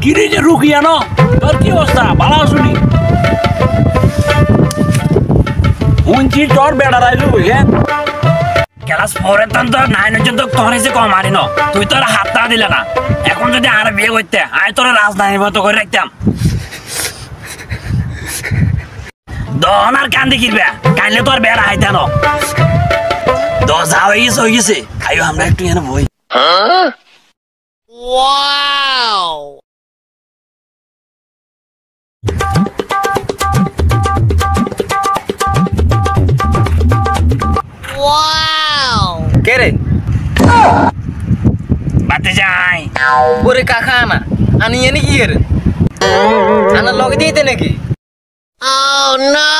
কিরে যে রুকিয়া ন তোর কি অবস্থা ভালো শুনি উনচি তোর বেড়া রাইলু বুঝে ক্লাস 4 এর তো 9 এর জন্য তোর এসে কম মারি ন তুই তোর হাতটা দিলে না এখন যদি আর বিয়ে করতে আয় তোর রাজধানীর মতো করে রাখতাম দন আর কান্দি কিরবে কাইলে তোর বেড়া আইতে ন দশ হয়ে গেছে আয়ো আমরা একটু এনে বই Wow! Wow! কে রে বাতে যাই ওরে কাকা আনা আনি এনে কি এর আনা লগে দিতে নাকি Oh no!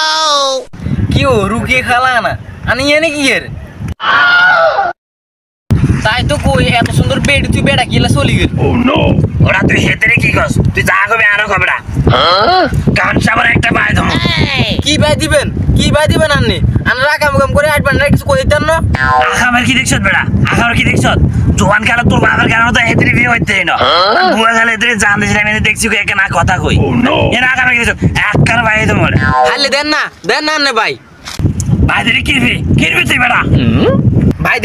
কি ও রুকিয়ে খালা আনা আনি এনে কি এর তাই তো কই এত সুন্দর বেড তুই বেড়া কিলা চলি গেল ওরা তুই হেতেরে কি কস তুই যা কবে আরো কবেড়া কারণ সবার একটা পায় ধমো Hey! কি ভাই দিবেন আননি আনরা কাম কাম করে আট বান্ডার কিছু কই দিতেন না আখামের কি দেখছত বেড়া আখামের কি দেখছত জোয়ান কালে তোর বাবার কারণে তো হেতেরে বিয়ে হইতে না বুয়া কালে হেতেরে জান দিছিলাম এনে দেখছি একে না কথা কই এর আখামের কি দেখছত একবার ভাই তো মরে হালে দেন না আননে ভাই ভাইদের কিরবি তুই বেড়া ভাই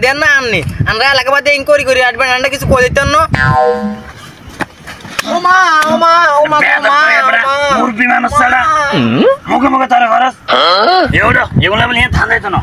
দেন না আননি আমরা এলাকা বাদে ইনকোয়ারি করি আট বান্ডার কিছু কই দিতেন না ও মা মুরবি মানুষ ছাড়া মুখে মুখে তোর ঘরস এগুলো বলে ঠান্ডাই তো না